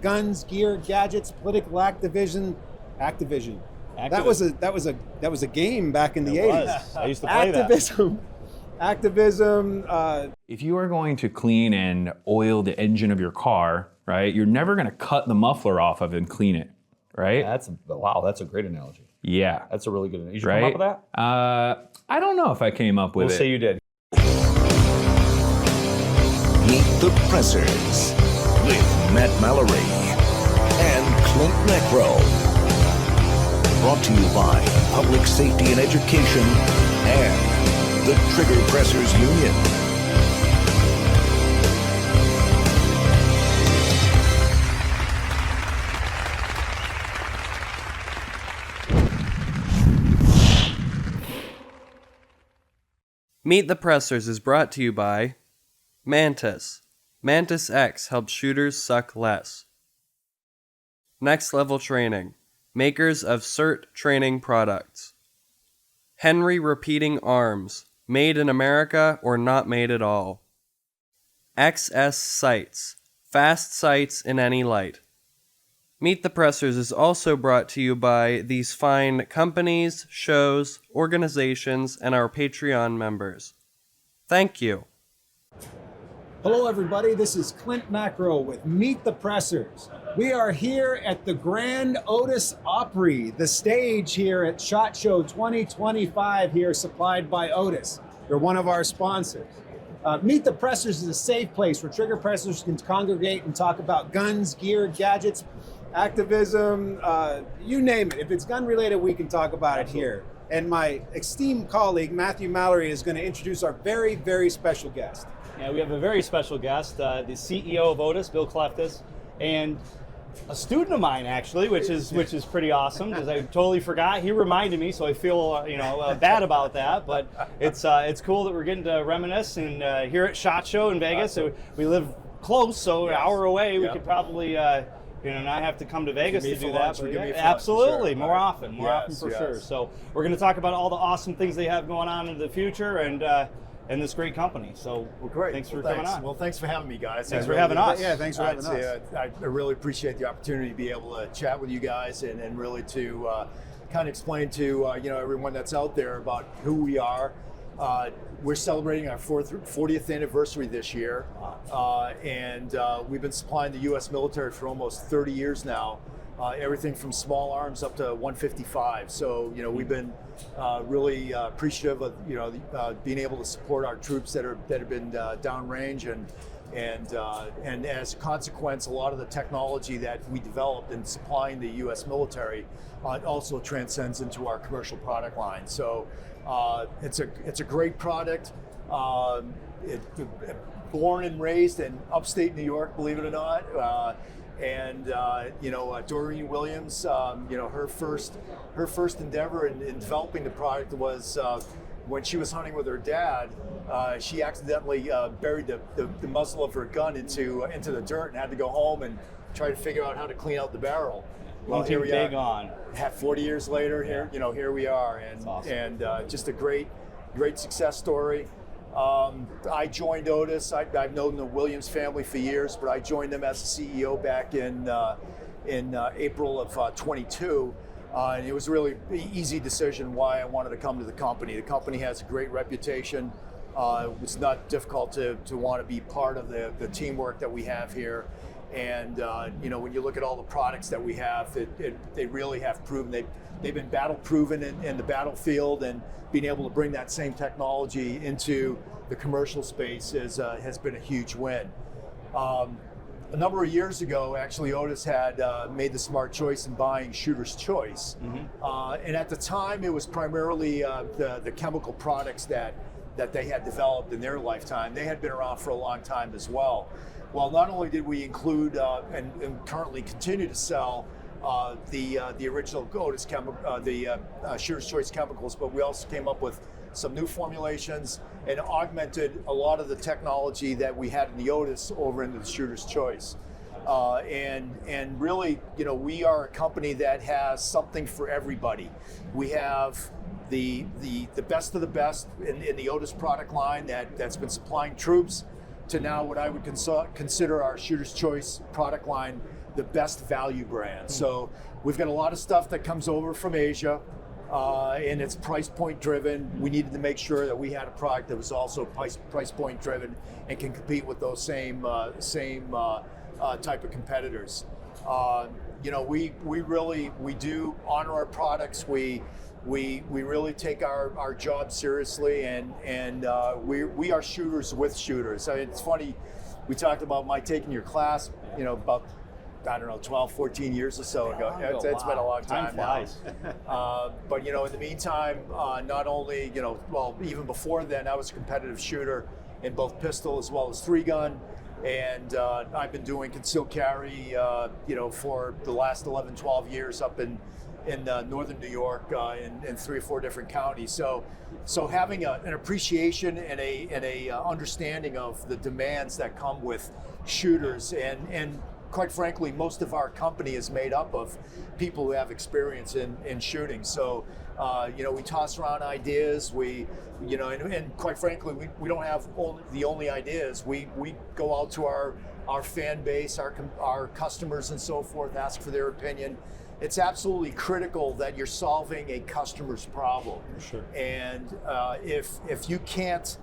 about guns, gear, gadgets, political activism. That was a game back in the 80s. I used to play Activism. If you are going to clean and oil the engine of your car, right, you're never going to cut the muffler off of it and clean it, right? That's a great analogy. Yeah. That's a really good analogy. Did you right? come up with that? I don't know if I came up with it. We'll say you did. Meet the Pressers with Matt Mallory and Klint Necro. Brought to you by Public Safety and Education and the Trigger Pressers Union. Meet the Pressers is brought to you by Mantis. Mantis X helps shooters suck less. Next Level Training, makers of CERT training products. Henry Repeating Arms, made in America or not made at all. XS Sights, fast sights in any light. Meet the Pressers is also brought to you by these fine companies, shows, organizations, and our Patreon members. Thank you. Hello, everybody. This is Clint Macro with Meet the Pressers. We are here at the Grand Otis Opry, the stage here at SHOT Show 2025 here, supplied by Otis. They're one of our sponsors. Meet the Pressers is a safe place where trigger pressers can congregate and talk about guns, gear, gadgets, activism, you name it. If it's gun related, we can talk about it here. And my esteemed colleague, Matthew Mallory, is going to introduce our very, very special guest. Yeah, we have a very special guest, the CEO of Otis, Bill Kleftis, and a student of mine actually, which is pretty awesome because I totally forgot. He reminded me, so I feel bad about that. But it's cool that we're getting to reminisce and here at SHOT Show in Vegas. So we live close, so an hour away. We could probably not have to come to Vegas to do that. But absolutely, more often for sure. So we're going to talk about all the awesome things they have going on in the future and this great company. So great. Thanks for coming on. Well, thanks for having me, guys. Thanks for having us. Yeah, thanks for having us. I really appreciate the opportunity to be able to chat with you guys and really to kind of explain to everyone that's out there about who we are. We're celebrating our 40th anniversary this year, and we've been supplying the U.S. military for almost 30 years now. Everything from small arms up to 155. So we've been really appreciative of being able to support our troops that have been downrange, and as a consequence, a lot of the technology that we developed in supplying the U.S. military also transcends into our commercial product line. So it's a great product. Born and raised in upstate New York, believe it or not. Doreen Williams, her first endeavor in developing the product was when she was hunting with her dad. She accidentally buried the muzzle of her gun into the dirt and had to go home and try to figure out how to clean out the barrel. Well, here we are. 40 years later, here we are, and awesome. And just a great success story. I joined Otis. I've known the Williams family for years, but I joined them as a CEO back in April of 22. And it was a really easy decision why I wanted to come to the company. The company has a great reputation. It's not difficult to want to be part of the teamwork that we have here. And when you look at all the products that we have, they really have proven they've been battle proven in the battlefield, and being able to bring that same technology into the commercial space has been a huge win. A number of years ago, actually, Otis had made the smart choice in buying Shooter's Choice. Mm-hmm. And at the time, it was primarily the chemical products that they had developed in their lifetime. They had been around for a long time as well. Well, not only did we include and currently continue to sell the original Otis Shooter's Choice chemicals, but we also came up with some new formulations and augmented a lot of the technology that we had in the Otis over into the Shooter's Choice. And really, we are a company that has something for everybody. We have the best of the best in the Otis product line that's been supplying troops, to now what I would consider our Shooter's Choice product line the best value brand. So we've got a lot of stuff that comes over from Asia, and it's price point driven. We needed to make sure that we had a product that was also price point driven and can compete with those same type of competitors. We do honor our products. We really take our job seriously, and we are shooters with shooters. I mean, it's funny, we talked about my taking your class, about, I don't know, 12, 14 years or so ago. It's been a long time now. But in the meantime, not only, even before then, I was a competitive shooter in both pistol as well as 3-gun. And I've been doing concealed carry, for the last 11, 12 years up in northern New York, in 3 or 4 different counties. So having an appreciation and a understanding of the demands that come with shooters, and quite frankly, most of our company is made up of people who have experience in shooting. So we toss around ideas. And quite frankly, we don't have the only ideas. We go out to our fan base, our customers, and so forth, ask for their opinion. It's absolutely critical that you're solving a customer's problem. Sure. And if you can't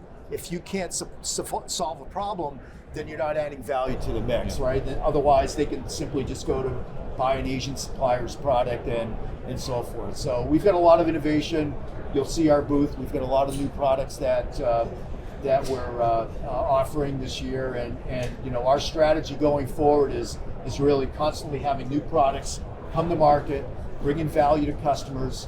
solve a problem, then you're not adding value to the mix, right? Then otherwise, they can simply just go to buy an Asian supplier's product and so forth. So we've got a lot of innovation. You'll see our booth. We've got a lot of new products that we're offering this year, and our strategy going forward is really constantly having new products come to market, bringing value to customers,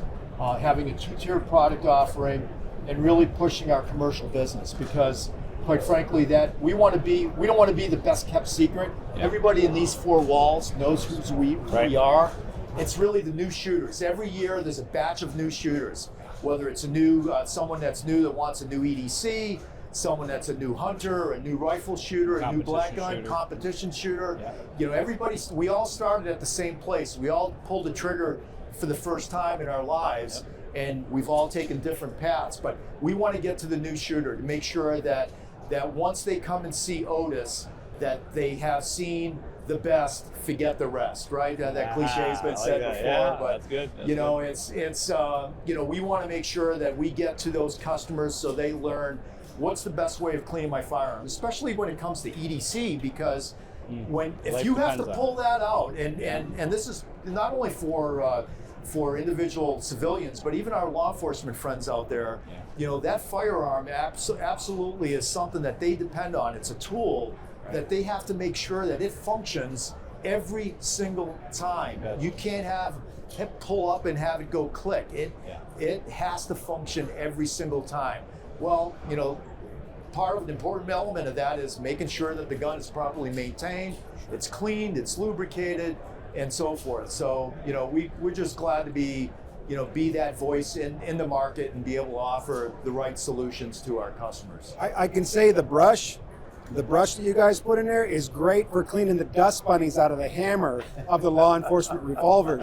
having a 2-tiered product offering, and really pushing our commercial business, because quite frankly, that we don't want to be the best kept secret. Everybody in these 4 walls knows who we are. It's really the new shooters. Every year there's a batch of new shooters, whether it's a new someone that's new that wants a new EDC, someone that's a new hunter, a new rifle shooter, a new black gun, competition shooter. Yeah. We all started at the same place. We all pulled the trigger for the first time in our lives, and we've all taken different paths. But we want to get to the new shooter to make sure that once they come and see Otis, that they have seen the best, forget the rest, right? That cliche has been said before, but that's good. It's we want to make sure that we get to those customers so they learn what's the best way of cleaning my firearm, especially when it comes to EDC, because if you have to pull that out, and this is not only for individual civilians, but even our law enforcement friends out there, that firearm absolutely is something that they depend on. It's a tool that they have to make sure that it functions every single time. You can't have it pull up and have it go click. It has to function every single time. Well, part of an important element of that is making sure that the gun is properly maintained, it's cleaned, it's lubricated, and so forth. So, we're just glad to be that voice in the market and be able to offer the right solutions to our customers. I can say the brush that you guys put in there is great for cleaning the dust bunnies out of the hammer of the law enforcement revolvers.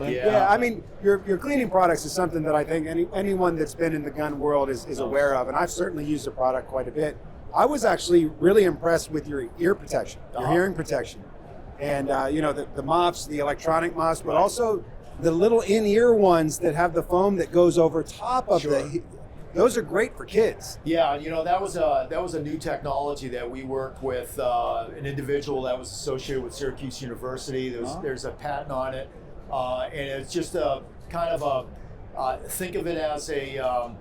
Yeah, I mean, your cleaning products is something that I think anyone that's been in the gun world is aware of, and I've certainly used the product quite a bit. I was actually really impressed with your ear protection, your hearing protection, and the muffs, the electronic muffs, but also the little in-ear ones that have the foam that goes over top of those are great for kids. Yeah, that was a new technology that we worked with an individual that was associated with Syracuse University. There's a patent on it, and it's just a kind of think of it as a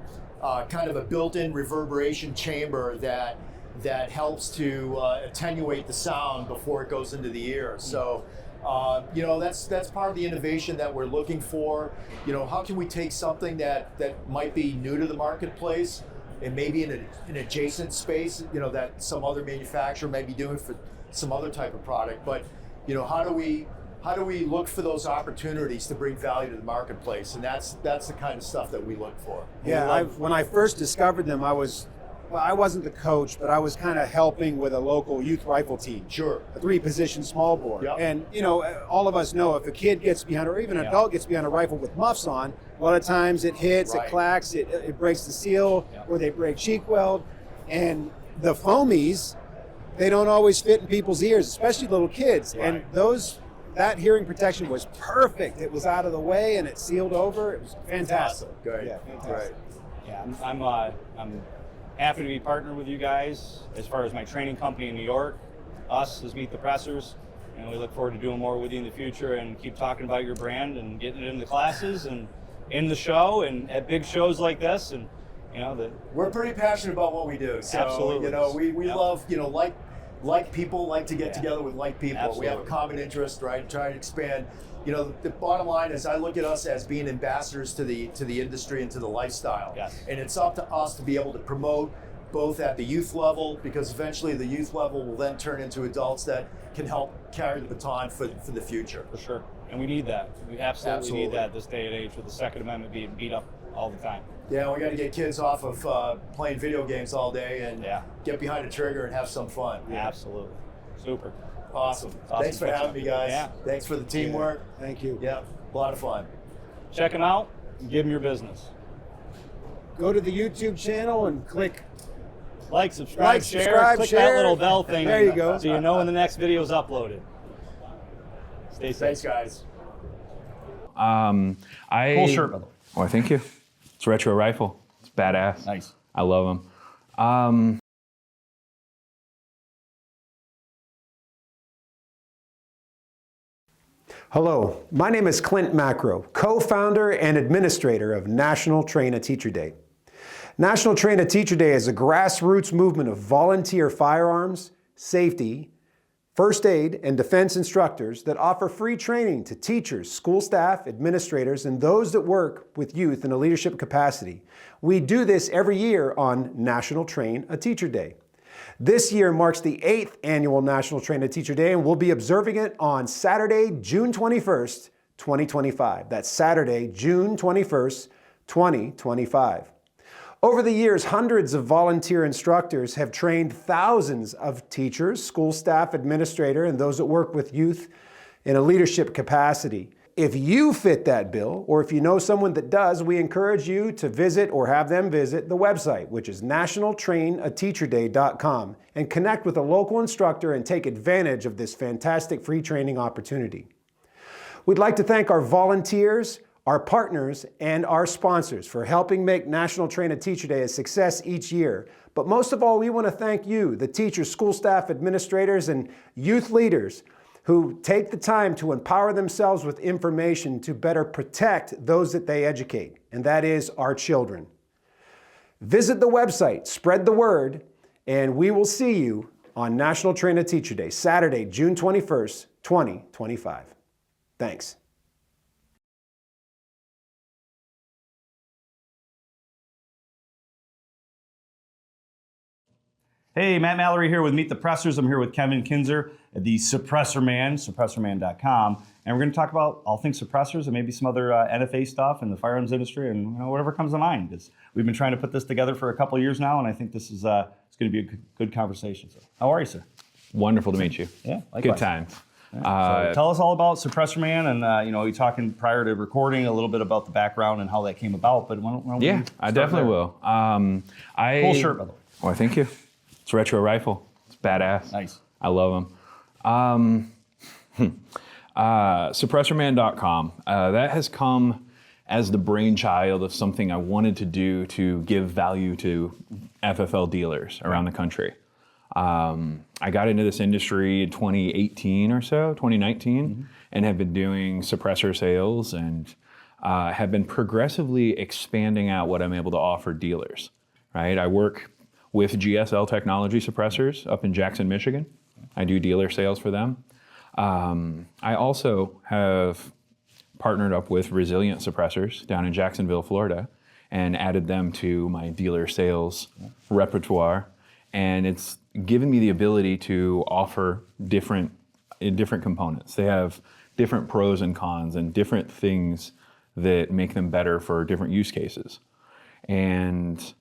kind of a built-in reverberation chamber that helps to attenuate the sound before it goes into the ear. So. That's part of the innovation that we're looking for. How can we take something that might be new to the marketplace and maybe in an adjacent space, that some other manufacturer may be doing for some other type of product, but how do we look for those opportunities to bring value to the marketplace? And that's the kind of stuff that we look for. Yeah, when I first discovered them, I wasn't the coach, but I was kind of helping with a local youth rifle team. Sure. A 3-position small bore. Yep. And, all of us know if a kid gets behind, or even an adult gets behind a rifle with muffs on, a lot of times it hits, it clacks, it breaks the seal, or they break cheek weld. And the foamies they don't always fit in people's ears, especially little kids. Right. And that hearing protection was perfect. It was out of the way and it sealed over. It was fantastic. Awesome. Great. Yeah, fantastic. Yeah, I'm happy to be partnered with you guys as far as my training company in New York. Us as Meet the Pressers, and we look forward to doing more with you in the future and keep talking about your brand and getting it in the classes and in the show and at big shows like this. And we're pretty passionate about what we do. So Absolutely. we Yep. love like people like to get together with like people. Absolutely. We have a common interest, right? Trying to expand. The bottom line is I look at us as being ambassadors to the industry and to the lifestyle. Yes. And it's up to us to be able to promote both at the youth level, because eventually the youth level will then turn into adults that can help carry the baton for the future. For sure. And we need that. We absolutely need that this day and age with the Second Amendment being beat up all the time. Yeah, we got to get kids off of playing video games all day and get behind a trigger and have some fun. Absolutely. Super. Awesome. Thanks for having me, guys. Yeah. Thanks for the teamwork. Thank you. Yeah, a lot of fun. Check them out and give them your business. Go to the YouTube channel and click Like, subscribe, share. Click share. that little bell thing. There you go. So you know when the next video is uploaded. Stay safe. Thanks, guys. Cool shirt, by the way. Why, thank you. It's a retro rifle. It's badass. Nice. I love them. Hello, my name is Klint Macro, co-founder and administrator of National Train a Teacher Day. National Train a Teacher Day is a grassroots movement of volunteer firearms, safety, first aid, and defense instructors that offer free training to teachers, school staff, administrators, and those that work with youth in a leadership capacity. We do this every year on National Train a Teacher Day. This year marks the 8th annual National Train a Teacher Day, and we'll be observing it on Saturday, June 21st, 2025. That's Saturday, June 21st, 2025. Over the years, hundreds of volunteer instructors have trained thousands of teachers, school staff, administrator, and those that work with youth in a leadership capacity. If you fit that bill, or if you know someone that does, we encourage you to visit or have them visit the website, which is nationaltrainateacherday.com, and connect with a local instructor and take advantage of this fantastic free training opportunity. We'd like to thank our volunteers, our partners, and our sponsors for helping make National Train a Teacher Day a success each year. But most of all, we want to thank you, the teachers, school staff, administrators, and youth leaders who take the time to empower themselves with information to better protect those that they educate, and that is our children. Visit the website, spread the word, and we will see you on National Train a Teacher Day, Saturday, June 21st, 2025. Thanks. Hey, Matt Mallory here with Meet the Pressers. I'm here with Kevin Kinzer at the Suppressor Man, suppressorman.com. And we're going to talk about all things suppressors and maybe some other NFA stuff in the firearms industry and whatever comes to mind. We've been trying to put this together for a couple of years now, and I think this is it's going to be a good conversation. So, how are you, sir? Wonderful to meet you. Yeah, likewise. Good times. So tell us all about Suppressor Man, and you're talking prior to recording a little bit about the background and how that came about. But why don't we I start definitely there? will. Cool shirt, by the way. Why, thank you. It's a retro rifle. It's badass. Nice. I love them. Suppressorman.com. That has come as the brainchild of something I wanted to do to give value to FFL dealers around the country. I got into this industry in 2018 or so, 2019, and have been doing suppressor sales and have been progressively expanding out what I'm able to offer dealers, right? I work with GSL Technology Suppressors up in Jackson, Michigan. I do dealer sales for them. I also have partnered up with Resilient Suppressors down in Jacksonville, Florida, and added them to my dealer sales repertoire. And it's given me the ability to offer different components. They have different pros and cons and different things that make them better for different use cases. And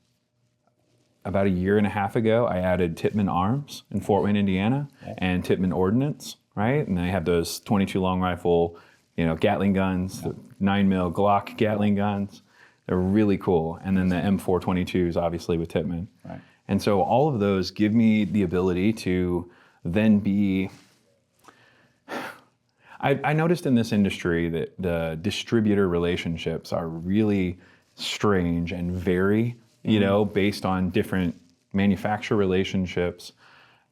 about a year and a half ago, I added Tippmann Arms in Fort Wayne, Indiana, and Tippmann Ordnance, right? And they have those 22 long rifle, Gatling guns, the 9mm Glock Gatling guns. They're really cool. And then the M422s, obviously, with Tippmann. Right. And so all of those give me the ability to then be. I noticed in this industry that the distributor relationships are really strange and vary, based on different manufacturer relationships.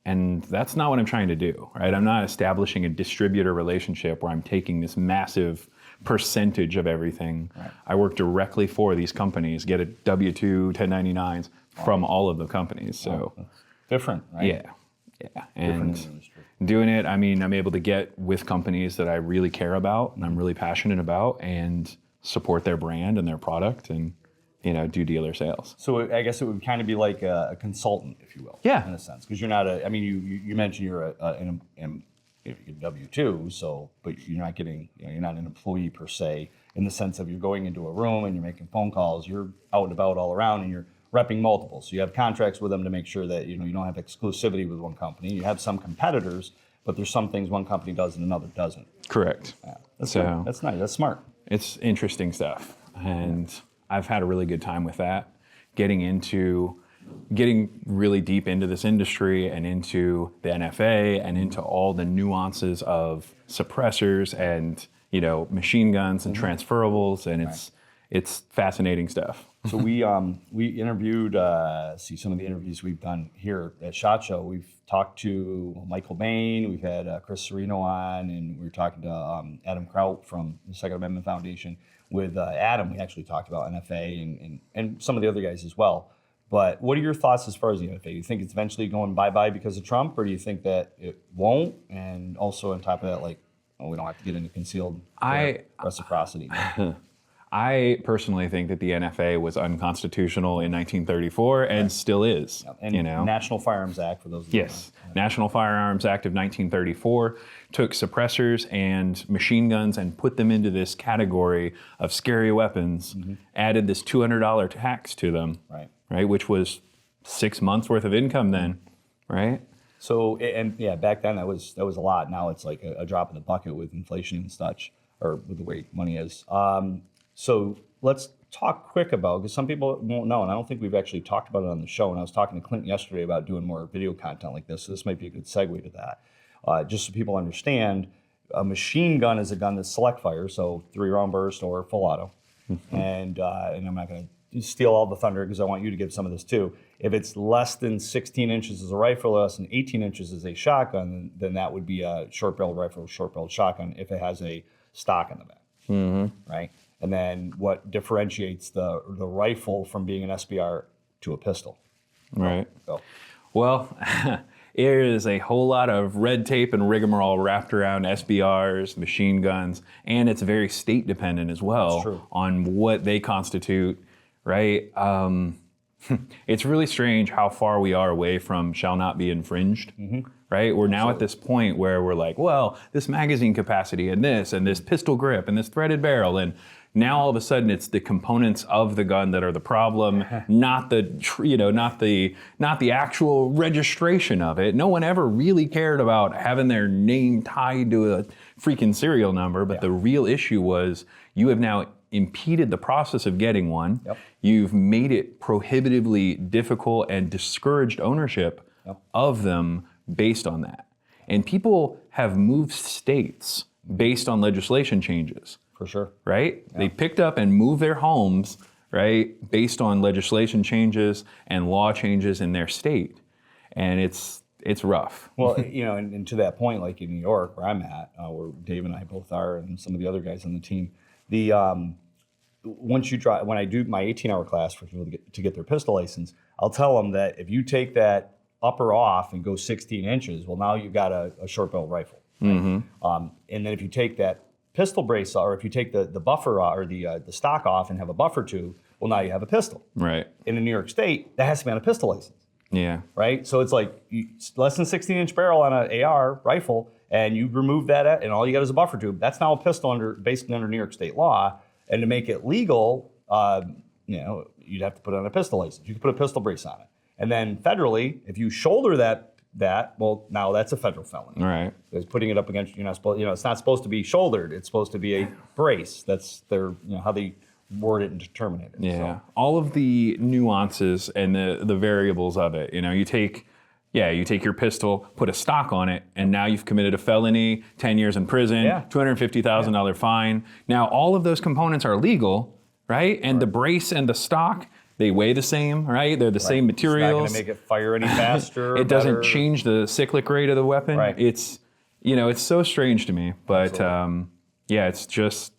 And that's not what I'm trying to do, right? I'm not establishing a distributor relationship where I'm taking this massive percentage of everything. Right. I work directly for these companies, get a W-2, 1099s from all of the companies. So different, right? Yeah. And doing it, I'm able to get with companies that I really care about and I'm really passionate about and support their brand and their product and, do dealer sales. So I guess it would kind of be like a consultant, if you will. Yeah. In a sense, because you're not you mentioned you're an W-2, but you're not getting, you're not an employee per se, in the sense of you're going into a room and you're making phone calls, you're out and about all around and you're repping multiple. So you have contracts with them to make sure that, you don't have exclusivity with one company. You have some competitors, but there's some things one company does and another doesn't. Correct. Yeah. That's nice. That's smart. It's interesting stuff. And I've had a really good time with that, getting really deep into this industry and into the NFA and into all the nuances of suppressors and, machine guns and transferables. And it's fascinating stuff. So we interviewed, some of the interviews we've done here at SHOT Show. We've talked to Michael Bain, we've had Chris Serino on, and we were talking to Adam Kraut from the Second Amendment Foundation. With Adam, we actually talked about NFA and some of the other guys as well. But what are your thoughts as far as the NFA? Do you think it's eventually going bye-bye because of Trump, or do you think that it won't? And also on top of that, we don't have to get into concealed reciprocity. I personally think that the NFA was unconstitutional in 1934 and still is. Yep. And National Firearms Act, for those of you. Yes, National Firearms Act of 1934 took suppressors and machine guns and put them into this category of scary weapons, added this $200 tax to them, right, which was 6 months worth of income then, right? So, back then that was a lot. Now it's like a drop in the bucket with inflation and such, or with the way money is. So let's talk quick about, because some people won't know, and I don't think we've actually talked about it on the show, and I was talking to Klint yesterday about doing more video content like this, so this might be a good segue to that. Just so people understand, a machine gun is a gun that's select fire, so 3-round burst or full auto. And I'm not going to steal all the thunder because I want you to give some of this too. If it's less than 16 inches as a rifle, less than 18 inches as a shotgun, then that would be a short-barreled rifle or short-barreled shotgun if it has a stock in the back, right? And then what differentiates the rifle from being an SBR to a pistol? Right. Go. Well, there is a whole lot of red tape and rigmarole wrapped around SBRs, machine guns, and it's very state dependent as well on what they constitute, right? It's really strange how far we are away from shall not be infringed, right? We're now at this point where we're like, well, this magazine capacity and this pistol grip and this threaded barrel, and now all of a sudden it's the components of the gun that are the problem, not the actual registration of it. No one ever really cared about having their name tied to a freaking serial number, but the real issue was you have now impeded the process of getting one. You've made it prohibitively difficult and discouraged ownership of them based on that. And people have moved states based on legislation changes. For sure. Right? They picked up and moved their homes, right, based on legislation changes and law changes in their state. And it's rough. Well, and to that point, like in New York, where I'm at, where Dave and I both are, and some of the other guys on the team, when I do my 18-hour class for people to get their pistol license, I'll tell them that if you take that upper off and go 16 inches, well, now you've got a short-barreled rifle. Right? And then if you take that pistol brace, or if you take the buffer or the stock off and have a buffer tube, well, now you have a pistol. Right. In New York State, that has to be on a pistol license. Yeah. Right? So it's like less than 16-inch barrel on an AR rifle, and you remove that, and all you got is a buffer tube. That's now a pistol basically under New York State law. And to make it legal, you'd have to put it on a pistol license. You could put a pistol brace on it. And then federally, if you shoulder that, well, now that's a federal felony. Right. Because putting it up against, it's not supposed to be shouldered. It's supposed to be a brace. That's how they word it and determine it. Yeah, all of the nuances and the variables of it. You take your pistol, put a stock on it, and now you've committed a felony, 10 years in prison, $250,000 fine. Now all of those components are legal, right? And the brace and the stock, they weigh the same, right? They're the same materials. It's not going to make it fire any faster. It doesn't change the cyclic rate of the weapon. Right. It's so strange to me, but it's just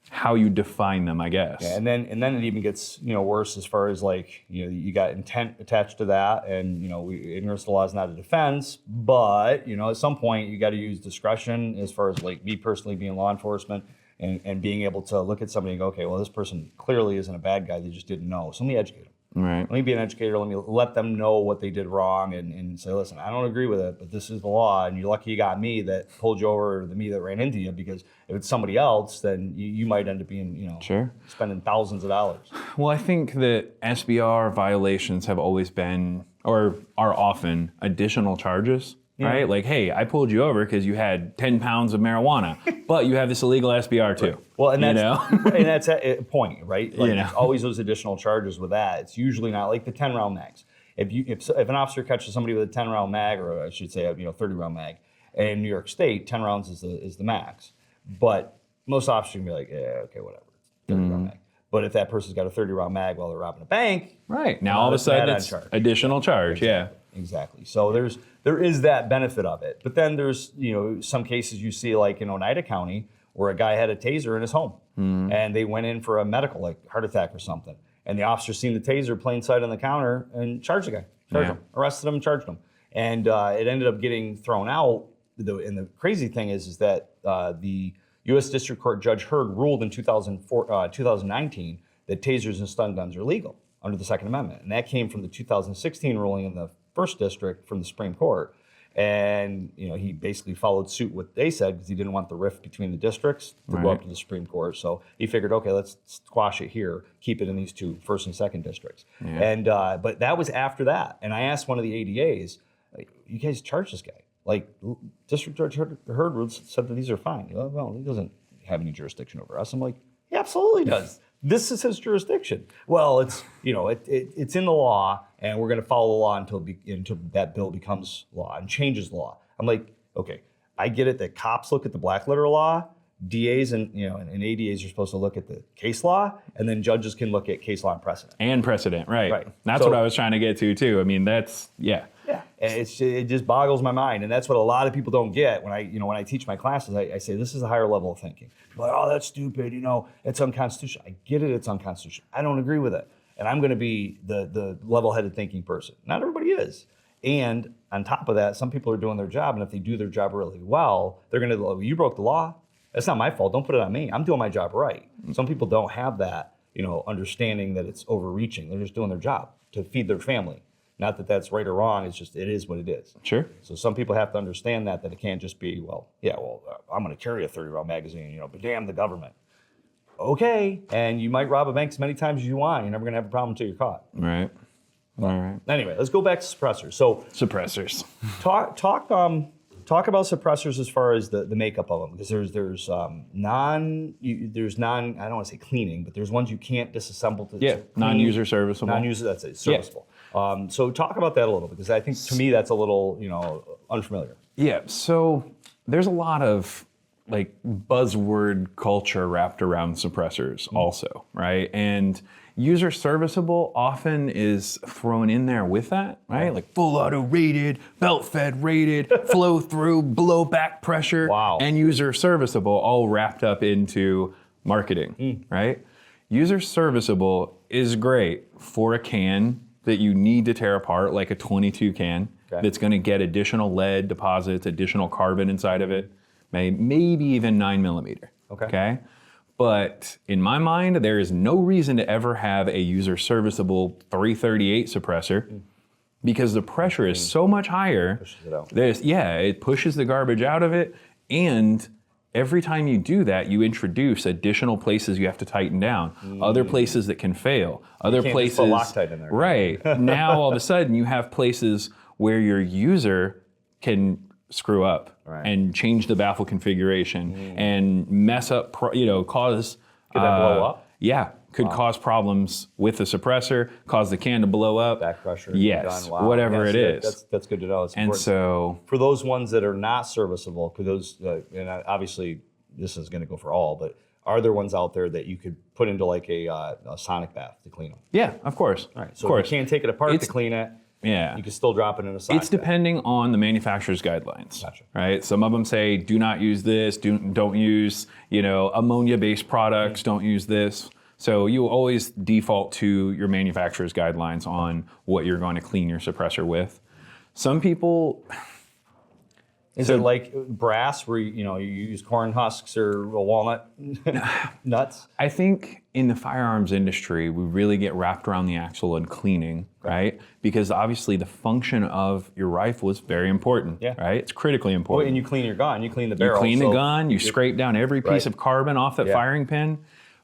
how you define them, I guess. Yeah, and then it even gets worse as far as like you got intent attached to that, and ignorance of the law is not a defense, but at some point you got to use discretion as far as like me personally being law enforcement and being able to look at somebody and go, okay, well this person clearly isn't a bad guy, they just didn't know, so let me educate them. Right. Let me be an educator. Let me let them know what they did wrong and say, listen, I don't agree with it, but this is the law, and you're lucky you got me that pulled you over, or me that ran into you, because if it's somebody else, then you might end up being, Sure. spending thousands of dollars. Well, I think that SBR violations have always been, or are often, additional charges. Right? Like, hey, I pulled you over because you had 10 pounds of marijuana, but you have this illegal SBR too. Right. Well, and that's a point, right? Like, You know. It's always those additional charges with that. It's usually not like the 10-round mags. If an officer catches somebody with a 10-round mag, or I should say, 30-round mag, in New York State, 10 rounds is the max. But most officers can be like, yeah, okay, whatever, it's 30-round mag. But if that person's got a 30-round mag while they're robbing a bank, right now all of a sudden it's additional charge. Exactly. So there is that benefit of it. But then there's some cases you see like in Oneida County where a guy had a taser in his home, and they went in for a medical, like heart attack or something, and the officer seen the taser plain sight on the counter and charged the guy, arrested him, and charged him, and it ended up getting thrown out. And the crazy thing is that the U.S. District Court Judge Hurd ruled in 2019 that tasers and stun guns are legal under the Second Amendment, and that came from the 2016 ruling in the First District from the Supreme Court. And he basically followed suit what they said because he didn't want the rift between the districts to go up to the Supreme Court. So he figured, okay, let's squash it here, keep it in these two, first and second districts. And but that was after that. And I asked one of the ADAs, like, you guys charge this guy? Like, District Judge Hurd said that these are fine. Well, he doesn't have any jurisdiction over us. I'm like, he absolutely does. This is his jurisdiction. Well, it's it's in the law, and we're going to follow the law until that bill becomes law and changes the law. I'm like, okay, I get it that cops look at the black letter law, DAs and and ADAs are supposed to look at the case law, and then judges can look at case law and precedent. And precedent, right? Right. That's what I was trying to get to too. I mean, that's Yeah, and it just boggles my mind, and that's what a lot of people don't get when I teach my classes. I say this is a higher level of thinking. Like, oh, that's stupid. It's unconstitutional. I get it. It's unconstitutional. I don't agree with it, and I'm going to be the level-headed thinking person. Not everybody is, and on top of that, some people are doing their job, and if they do their job really well, they're going to go, you broke the law. That's not my fault. Don't put it on me. I'm doing my job right. Some people don't have that, understanding that it's overreaching. They're just doing their job to feed their family. Not that that's right or wrong. It's just, it is what it is. Sure. So some people have to understand that it can't just be, I'm going to carry a 30-round magazine, but damn the government. Okay. And you might rob a bank as many times as you want. You're never going to have a problem until you're caught. Right. All right. Anyway, let's go back to suppressors. So suppressors. Talk about suppressors as far as the makeup of them, because there's non I don't want to say cleaning, but there's ones you can't disassemble. Non-user serviceable. Non-user, that's it, serviceable. Yeah. So talk about that a little, because I think to me that's a little unfamiliar. Yeah. So there's a lot of like buzzword culture wrapped around suppressors also, right? And user serviceable often is thrown in there with that, right? Like full auto rated, belt fed rated, flow through, below back pressure, and user serviceable all wrapped up into marketing, right? User serviceable is great for a can that you need to tear apart, like a 22 can, that's gonna get additional lead deposits, additional carbon inside of it, maybe even 9mm, okay? But in my mind, there is no reason to ever have a user serviceable 338 suppressor because the pressure is so much higher. Pushes it out. It pushes the garbage out of it. And every time you do that, you introduce additional places you have to tighten down, other places that can fail, other places. Just put Loctite in there. Right. Now, all of a sudden, you have places where your user can screw up and change the baffle configuration and mess up, cause... Could that blow up? Yeah, could cause problems with the suppressor, cause the can to blow up. Back pressure. Yes, gun. Wow. whatever Yeah, it see, is. That's good to know. It's And important. so, For those ones that are not serviceable, could those, and obviously this is going to go for all, but are there ones out there that you could put into like a sonic bath to clean them? yeah, of course. All right. Of So course. if you can't take it apart It's- to clean it, Yeah. you can still drop it in a sonic It's bath. depending on the manufacturer's guidelines, Gotcha. right? Some of them say do not use this, don't use, ammonia-based products, don't use this. So you always default to your manufacturer's guidelines on what you're going to clean your suppressor with. Some people, Is it like brass where you use corn husks or a walnut nuts? I think in the firearms industry, we really get wrapped around the axle and cleaning, right? Because obviously the function of your rifle is very important, Yeah. right? It's critically Well, important. and you clean your gun, you clean the You barrel. clean the so gun, you scrape down every piece Right. of carbon off that Yeah. firing pin.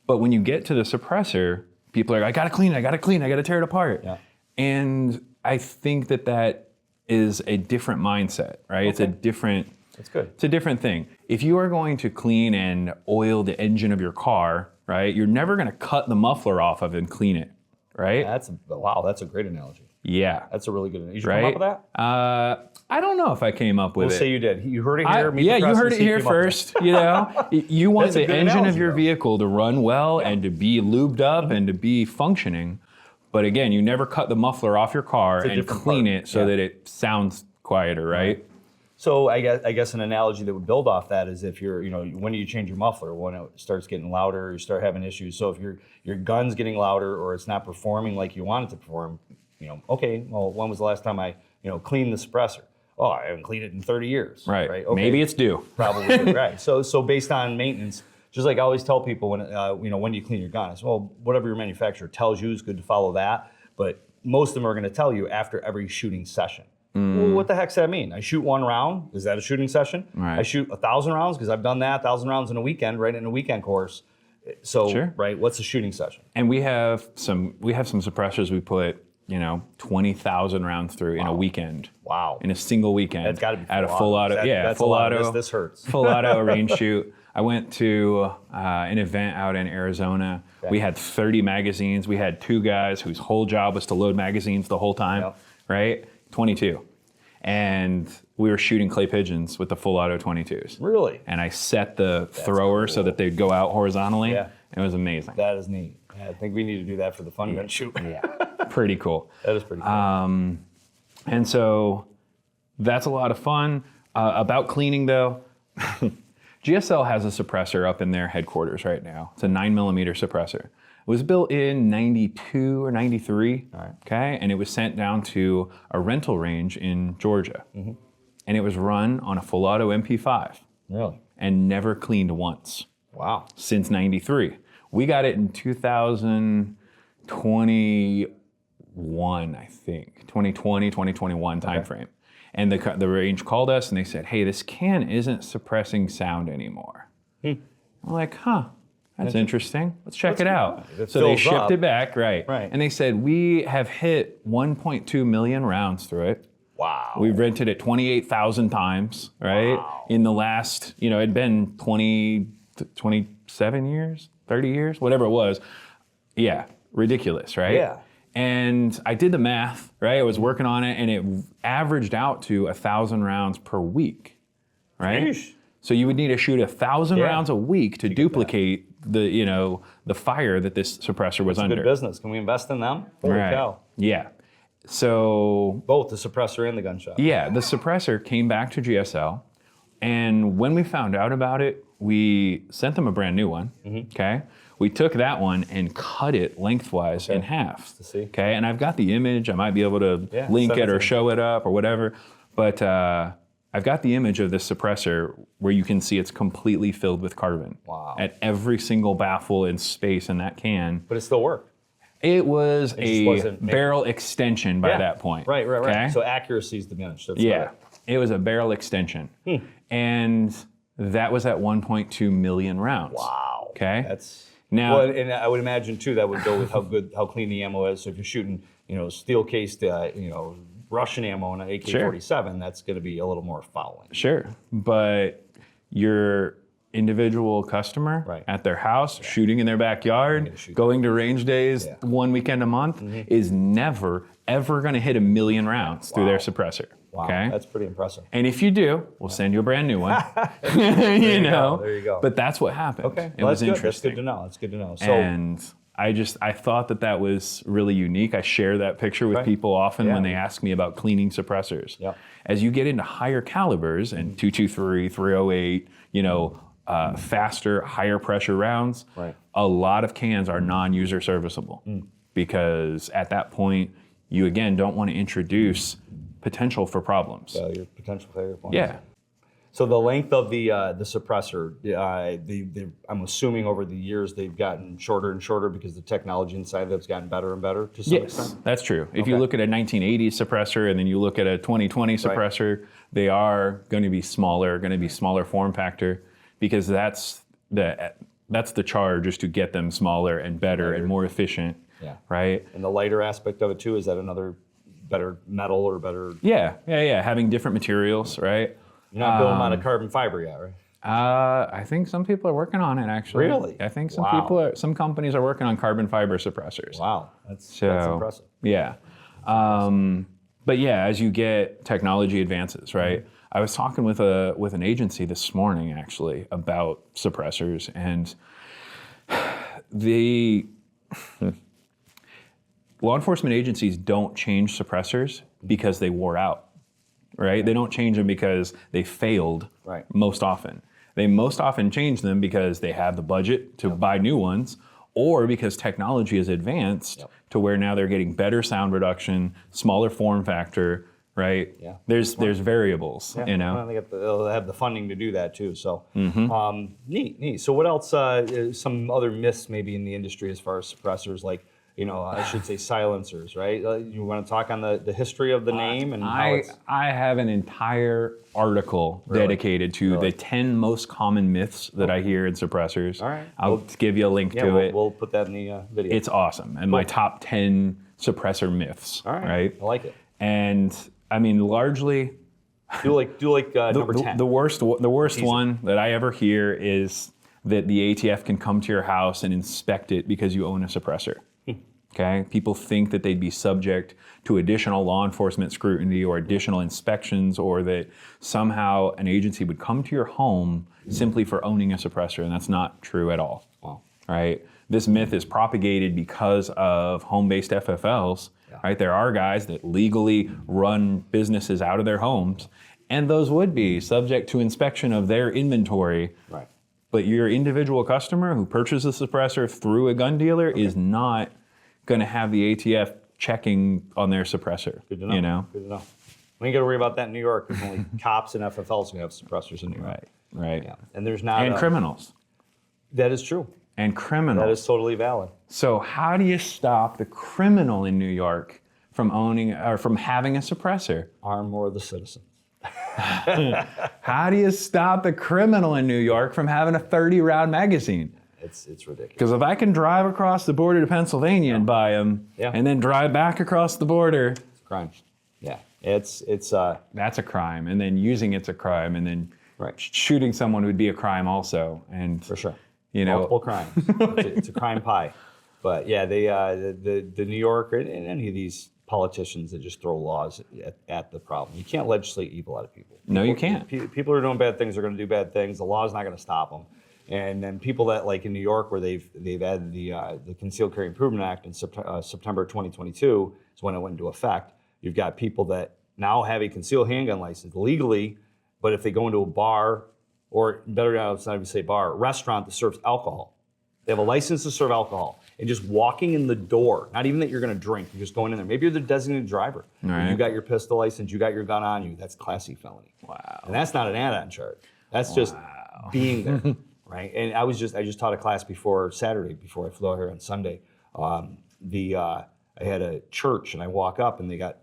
But when you get to the suppressor, people are like, I gotta clean it, I gotta tear it apart. Yeah. And I think that is a different mindset, right? It's a different, That's good. it's a different thing. If you are going to clean and oil the engine of your car, right, you're never gonna cut the muffler off of it and clean it, right? That's a great analogy. Yeah. That's a really good analogy. Did you Right? come up with that? I don't know if I came up with We'll it. say you did. You heard it here. Meet the Yeah, you press heard and it see here if you came up with first. You want That's a the good engine of analogy, your though. vehicle to run well and to be lubed up and to be functioning. But again, you never cut the muffler off your car a and different clean part. it so Yeah. that it sounds quieter, right? So I guess an analogy that would build off that is if you're, when do you change your muffler? When it starts getting louder, you start having issues. So if your gun's getting louder or it's not performing like you want it to perform, okay, well, when was the last time I, cleaned the suppressor? Oh, I haven't cleaned it in 30 years. Right. Okay. Maybe it's due. Probably right. So based on maintenance, just like I always tell people when when do you clean your gun? I say, well, whatever your manufacturer tells you is good to follow that. But most of them are going to tell you after every shooting session. Well, what the heck does that mean? I shoot one round. Is that a shooting session? Right. I shoot 1,000 rounds because I've done that 1,000 rounds in a weekend, right in a weekend course. So Sure. right, what's a shooting session? And we have some suppressors we put, 20,000 rounds through in a weekend. Wow. In a single weekend. That's gotta be at a full full auto. auto. That's full a lot. auto. This hurts. Full auto range shoot. I went to an event out in Arizona. Okay. We had 30 magazines. We had 2 guys whose whole job was to load magazines the whole time, Yep. right? 22. And we were shooting clay pigeons with the full auto 22s. Really? And I set the thrower so that they'd go out horizontally. Yeah. It was amazing. That is neat. I think we need to do that for the fun gun shoot. Yeah. Pretty cool. That is pretty cool. And so that's a lot of fun. About cleaning though, GSL has a suppressor up in their headquarters right now. It's a 9mm suppressor. It was built in 92 or 93, okay? And it was sent down to a rental range in Georgia. And it was run on a full auto MP5 Really? and never cleaned once Wow. since 93. We got it in 2021, I think. 2020, 2021 timeframe. And the range called us and they said, hey, this can isn't suppressing sound anymore. I'm like, that's interesting. Let's check it out. It So they fills shipped up. it back, right. Right. And they said, we have hit 1.2 million rounds through it. Wow. We've rented it 28,000 times, right? Wow. In the last, it'd been 27 years, 30 years, whatever it was. Yeah, ridiculous, right? Yeah. And I did the math, right? I was working on it and it averaged out to 1,000 rounds per week, right? Sheesh. So you would need to shoot 1,000 Yeah. rounds a week to duplicate the fire that this suppressor was under. Good business. Can we invest in them? Holy Right. cow. Yeah. So Both the suppressor and the gun shop. yeah, the suppressor came back to GSL, and when we found out about it, we sent them a brand new one. Okay, we took that one and cut it lengthwise in half. To see. Okay, and I've got the image. I might be able to Yeah, link send it it or to me. show it up or whatever. But I've got the image of this suppressor where you can see it's completely filled with carbon. Wow. At every single baffle and space in that can. But it still worked. It was just a wasn't made- barrel extension by that point. Right. Okay? So accuracy is diminished. That's Yeah, right. it was a barrel extension. And that was at 1.2 million rounds. Wow. Okay. That's Now- Well, and I would imagine too that would go with how clean the ammo is. So if you're shooting, steel cased, Russian ammo in an AK-47, that's going to be a little more fouling. Sure. But you're individual customer Right. at their house, shooting in their backyard, going to range days one weekend a month, is never, ever going to hit 1 million rounds through their suppressor. Wow, Okay? that's pretty impressive. And if you do, we'll send you a brand new one. There you go. But that's what happened. Okay, It well, was that's good. interesting. That's good to know. That's good to know. So, And I thought that was really unique. I share that picture with people often when they ask me about cleaning suppressors. Yep. As you get into higher calibers and 223, 308, faster, higher pressure rounds, a lot of cans are non-user serviceable because at that point, you again don't want to introduce potential for problems. potential failure points. Yeah. So the length of the suppressor, I'm assuming over the years they've gotten shorter and shorter because the technology inside of it's gotten better and better to some extent? That's true. If you look at a 1980s suppressor and then you look at a 2020 suppressor, they are going to be smaller form factor because that's the charge, is to get them smaller and better and more efficient, right? And the lighter aspect of it too, is that another better metal or better? Yeah. Having different materials, right? You're not building them out of carbon fiber yet, right? I think some people are working on it actually. Really? I think some companies are working on carbon fiber suppressors. Wow, that's impressive. Yeah. But yeah, as you get technology advances, right? I was talking with an agency this morning actually about suppressors, and the law enforcement agencies don't change suppressors because they wore out, right? They don't change them because they failed most often. They most often change them because they have the budget to buy new ones, or because technology is advanced to where now they're getting better sound reduction, smaller form factor, right? Yeah. There's variables, Well, they'll have the funding to do that too. So neat. So what else? Some other myths maybe in the industry as far as suppressors, like I should say silencers, right? You want to talk on the history of the name and how it's... I have an entire article dedicated to the 10 most common myths that I hear in suppressors. All right. I'll give you a link to it. We'll put that in the video. It's awesome. And my top 10 suppressor myths. All right. I like it. And I mean, largely, do like number 10. The worst one that I ever hear is that the ATF can come to your house and inspect it because you own a suppressor. Okay, people think that they'd be subject to additional law enforcement scrutiny or additional inspections, or that somehow an agency would come to your home simply for owning a suppressor, and that's not true at all. Wow. Right? This myth is propagated because of home-based FFLs. Right? There are guys that legally run businesses out of their homes, and those would be subject to inspection of their inventory. Right. But your individual customer who purchases a suppressor through a gun dealer is not going to have the ATF checking on their suppressor. Good to know. Good to know. We ain't got to worry about that in New York. There's only cops and FFLs who have suppressors in New York. Right. Yeah. And there's not. And criminals. That is true. And criminals. That is totally valid. So how do you stop the criminal in New York from owning or from having a suppressor? Arm more of the citizens. How do you stop the criminal in New York from having a 30-round magazine? It's ridiculous. Because if I can drive across the border to Pennsylvania and buy them, and then drive back across the border, it's a crime. Yeah, it's that's a crime, and then using it's a crime, and then shooting someone would be a crime also, and for sure, multiple multiple crimes. It's a crime pie. But yeah, the New York and any of these politicians that just throw laws at the problem. You can't legislate evil out of people. No, you can't. People who are doing bad things are going to do bad things. The law is not going to stop them. And then people that, like in New York, where they've added the Concealed Carry Improvement Act in September 2022 is when it went into effect. You've got people that now have a concealed handgun license legally, but if they go into a bar, or better now, it's not even say bar, a restaurant that serves alcohol, they have a license to serve alcohol, and just walking in the door, not even that you're going to drink, you're just going in there. Maybe you're the designated driver. Right. You got your pistol license, you got your gun on you. That's Class C felony. Wow. And that's not an add-on charge. That's just being there. Right, and I just taught a class before Saturday, before I flew out here on Sunday. I had a church, and I walk up, and they got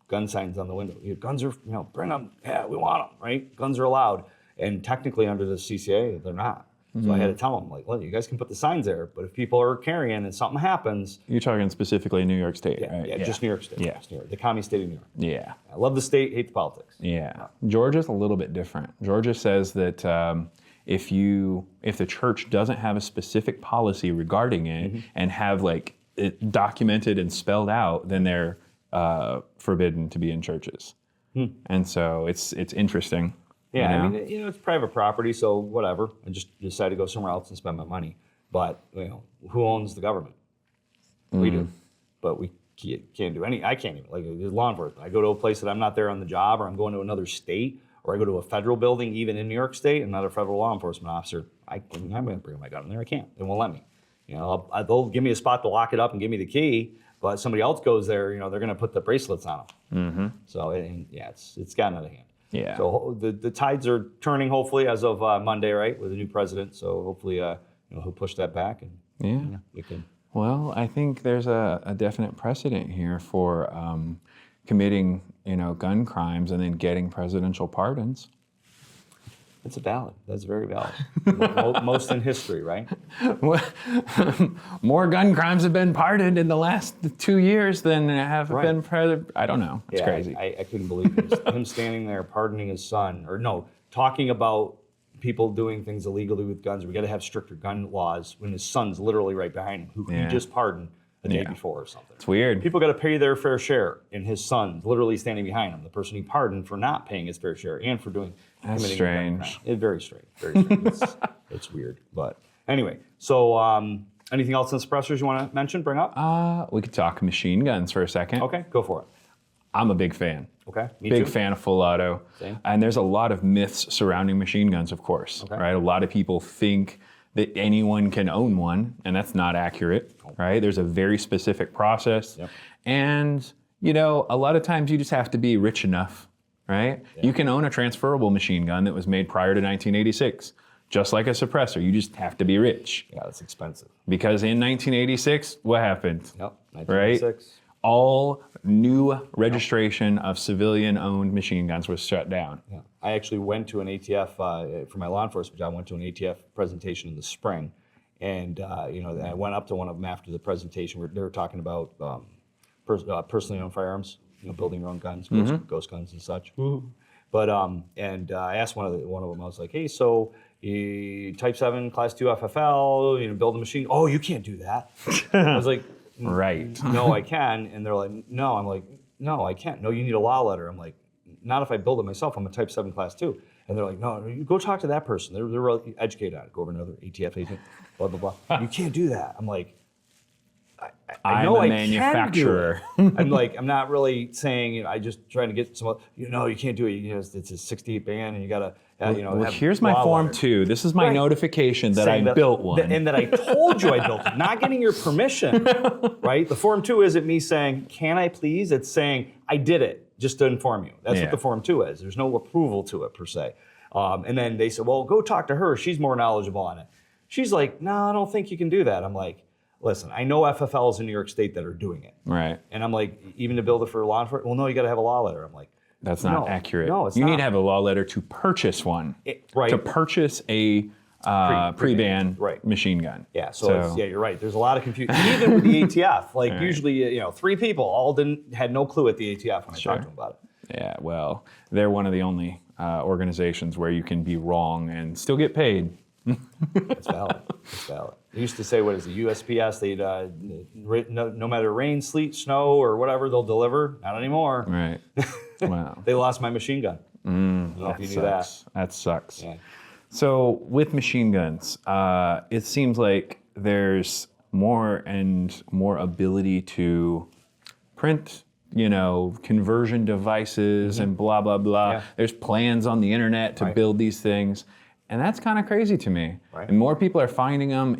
gun signs on the window. Guns are, bring them. Yeah, we want them. Right, guns are allowed, and technically under the CCA, they're not. So I had to tell them, like, well, you guys can put the signs there, but if people are carrying and something happens, you're talking specifically New York State, right? Yeah, just New York State. Yeah, just New York, the commie state of New York. Yeah, I love the state, hate the politics. Yeah, Georgia's a little bit different. Georgia says that. if the church doesn't have a specific policy regarding it and have like it documented and spelled out, then they're forbidden to be in churches. And so it's interesting. Yeah, you know? I mean, it's private property, so whatever. I just decide to go somewhere else and spend my money. But who owns the government? We do, but we can't do any. I can't even, like, law enforcement. I go to a place that I'm not there on the job, or I'm going to another state, or I go to a federal building, even in New York State, and not a federal law enforcement officer. I'm going to bring my gun in there. I can't. They won't let me. They'll give me a spot to lock it up and give me the key. But somebody else goes there, they're going to put the bracelets on them. So it's gotten out of hand. Yeah. So the tides are turning, hopefully, as of Monday, right, with a new president. So hopefully, he'll push that back, and we can. Well, I think there's a definite precedent here for committing, gun crimes and then getting presidential pardons. It's valid. That's very valid. Most in history, right? More gun crimes have been pardoned in the last 2 years than have been. I don't know. It's crazy. I couldn't believe him standing there pardoning his son, talking about people doing things illegally with guns. We got to have stricter gun laws when his son's literally right behind him, who he just pardoned the day before or something. It's weird. People got to pay their fair share, and his son's literally standing behind him, the person he pardoned for not paying his fair share and for committing a gun crime. It's very strange. Very strange. It's weird. But anyway, so anything else on suppressors you want to mention, bring up? We could talk machine guns for a second. Okay, go for it. I'm a big fan. Okay, me Big too. fan of full auto. Same. And there's a lot of myths surrounding machine guns, of course, right? A lot of people think that anyone can own one, and that's not accurate, right? There's a very specific process. Yep. And, a lot of times you just have to be rich enough, right? Yeah. You can own a transferable machine gun that was made prior to 1986, just like a suppressor. You just have to be rich. Yeah, that's expensive. Because in 1986, what happened? Yep, 1986. Right? All new registration of civilian-owned machine guns was shut down. Yeah. I actually went to an ATF, for my law enforcement job, I went to an ATF presentation in the spring. And, I went up to one of them after the presentation where they were talking about personally owned firearms, building your own guns, ghost guns and such. But, I asked one of them, I was like, hey, so Type 7, Class 2 FFL, build a machine. Oh, you can't do that. I was like, right. No, I can. And they're like, no. I'm like, no, I can't. No, you need a law letter. I'm like, not if I build it myself. I'm a Type 7 Class 2. And they're like, no, you go talk to that person. They're really educated on it. Go over to another ATF agent, blah, blah, blah. You can't do that. I'm like, I know I'm a I manufacturer. can do it. I'm like, I'm not really saying, I just trying to get some, you can't do it. It's a 68 band and you got to, Well, have here's my law Form letter. 2. This is my Right. notification that Saying I built one. And that I told you I built it, not getting your permission, right? The Form 2 isn't me saying, can I please? It's saying, I did it, just to inform you. That's what the Form 2 is. There's no approval to it, per se. And then they said, well, go talk to her. She's more knowledgeable on it. She's like, no, I don't think you can do that. I'm like, listen, I know FFLs in New York State that are doing it. Right. And I'm like, even to build it for law enforcement? Well, no, you got to have a law letter. I'm like, That's not accurate. No, it's you not. need to have a law letter to purchase one. Right. To purchase a pre-ban machine gun. Yeah, so you're right. There's a lot of confusion. Even with the ATF, like usually, 3 people all had no clue at the ATF when I talked to them about it. Yeah, well, they're one of the only organizations where you can be wrong and still get paid. It's valid. It's valid. They used to say, what is it, USPS, they'd, no matter rain, sleet, snow, or whatever, they'll deliver. Not anymore. Right. Wow. They lost my machine gun. I don't know if you knew that. That sucks. Yeah. So with machine guns, it seems like there's more and more ability to print, conversion devices and blah, blah, blah. Yeah. There's plans on the internet to build these things. And that's kind of crazy to me. Right. And more people are finding them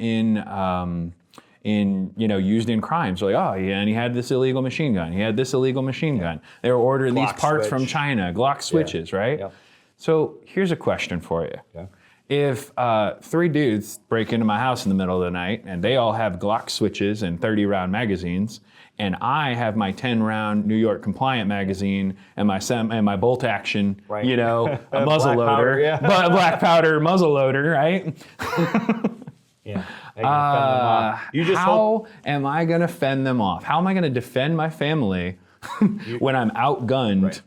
used in crimes. They're like, oh yeah, and he had this illegal machine gun. He had this illegal machine gun. They were ordering Glock these parts switch. from China, Glock switches, right? Yeah. So here's a question for you. Okay. If 3 dudes break into my house in the middle of the night and they all have Glock switches and 30-round magazines, and I have my 10-round New York compliant magazine and my bolt action, Right. A muzzle Black loader, powder, yeah. black powder muzzle loader, right? Yeah. How am I going to fend them off? How am I going to defend my family when I'm outgunned? Right.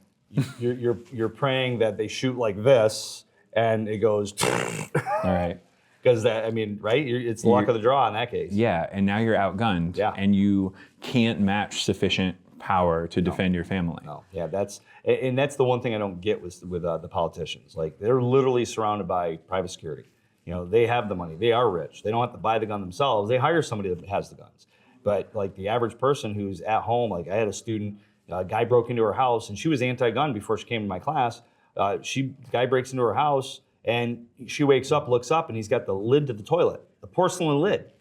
You're praying that they shoot like this, and it goes. All right. Because that, I mean, right? It's the luck of the draw in that case. Yeah, and now you're outgunned, and you can't match sufficient power to defend your family. No, yeah, that's the one thing I don't get with the politicians. Like, they're literally surrounded by private security. You know, they have the money. They are rich. They don't have to buy the gun themselves. They hire somebody that has the guns. But like the average person who's at home, like I had a student, a guy broke into her house, and she was anti-gun before she came to my class. The guy breaks into her house. And she wakes up, looks up, and he's got the lid to the toilet, the porcelain lid.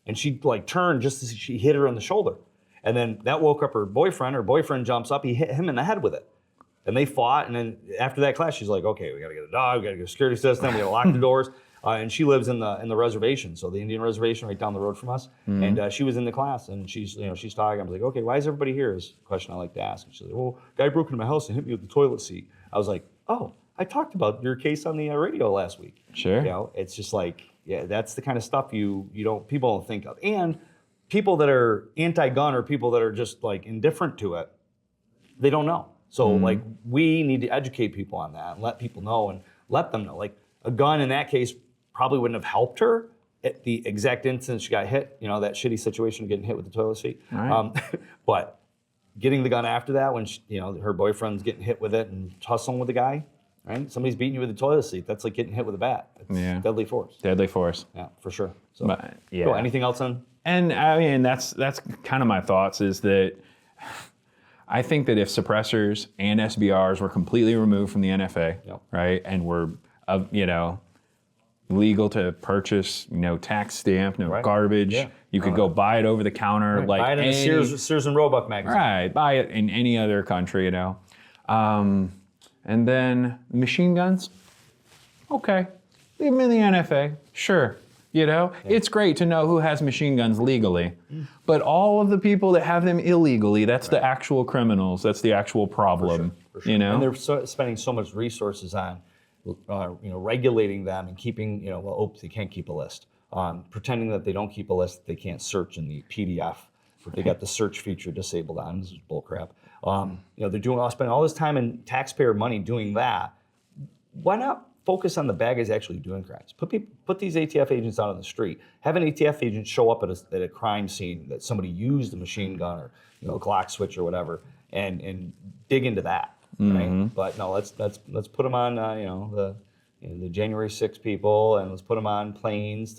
And she like turned just as she hit her on the shoulder. And then that woke up her boyfriend. Her boyfriend jumps up, he hit him in the head with it. And they fought, and then after that class, she's like, okay, we gotta get a dog, we gotta get a security system, we gotta lock the doors. And she lives in the reservation, so the Indian reservation right down the road from us. Mm-hmm. And she was in the class, and she's talking. I was like, okay, why is everybody here? Is a question I like to ask. And she's like, well, guy broke into my house and hit me with the toilet seat. I was like, oh, I talked about your case on the radio last week. Sure. You know, it's just like, yeah, that's the kind of stuff people don't think of. And people that are anti-gun or people that are just like indifferent to it, they don't know. So like, we need to educate people on that and let people know and let them know. Like, a gun in that case probably wouldn't have helped her at the exact instant she got hit. You know, that shitty situation of getting hit with the toilet seat. Right. But getting the gun after that, when her boyfriend's getting hit with it and tussling with the guy. Right? Somebody's beating you with a toilet seat. That's like getting hit with a bat. It's deadly force. Deadly force. Yeah, for sure. So, but, yeah. Cool. Anything else on? And I mean, that's kind of my thoughts, is that I think that if suppressors and SBRs were completely removed from the NFA, right, and were, legal to purchase, tax stamp, garbage, you could go buy it over the counter, right. like buy it in a Sears and Roebuck magazine. Right, buy it in any other country, And then machine guns, okay, leave them in the NFA, sure. It's great to know who has machine guns legally, but all of the people that have them illegally, that's the actual criminals, that's the actual problem, for sure. And they're spending so much resources on, regulating them and keeping, they can't keep a list. Pretending that they don't keep a list, that they can't search in the PDF. They got the search feature disabled on. This is bullcrap. They're spending all this time and taxpayer money doing that. Why not focus on the bad guys actually doing crimes? Put these ATF agents out on the street. Have an ATF agent show up at a crime scene that somebody used a machine gun or a Glock switch or whatever, and dig into that. Right? But no, let's put them on the January 6 people, and let's put them on planes.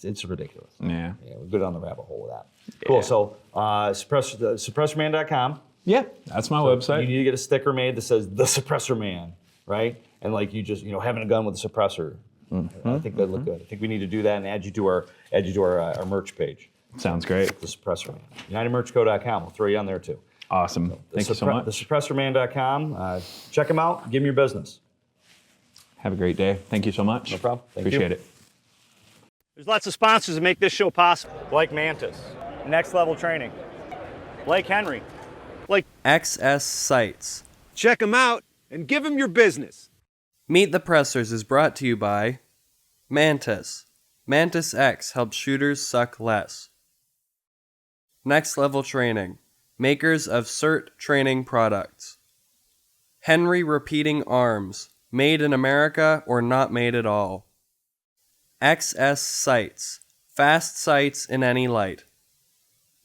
It's ridiculous. Yeah, we're good on the rabbit hole with that. Yeah. Cool. So suppressorman.com. Yeah, that's my website. You need to get a sticker made that says the Suppressor Man, right? And like you just having a gun with a suppressor. I think that'd look good. I think we need to do that and add you to our merch page. Sounds great. The Suppressor Man. UnitedMerchCo.com. We'll throw you on there too. Awesome. Thank you so much. TheSuppressorMan.com. Check them out. Give them your business. Have a great day. Thank you so much. No problem. Appreciate it. There's lots of sponsors that make this show possible, like Mantis, Next Level Training, like Henry, like XS Sites. Check them out and give them your business. Meet the Pressers is brought to you by Mantis. Mantis X helps shooters suck less. Next Level Training. Makers of CERT training products. Henry Repeating Arms. Made in America or not made at all. XS Sights. Fast sights in any light.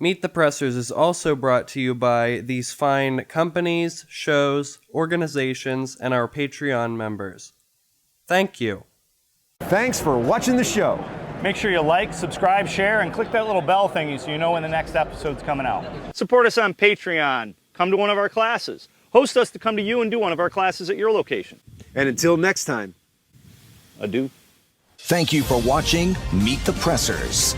Meet the Pressers is also brought to you by these fine companies, shows, organizations, and our Patreon members. Thank you. Thanks for watching the show. Make sure you like, subscribe, share, and click that little bell thingy so you know when the next episode's coming out. Support us on Patreon. Come to one of our classes. Host us to come to you and do one of our classes at your location. And until next time, adieu. Thank you for watching Meet the Pressers.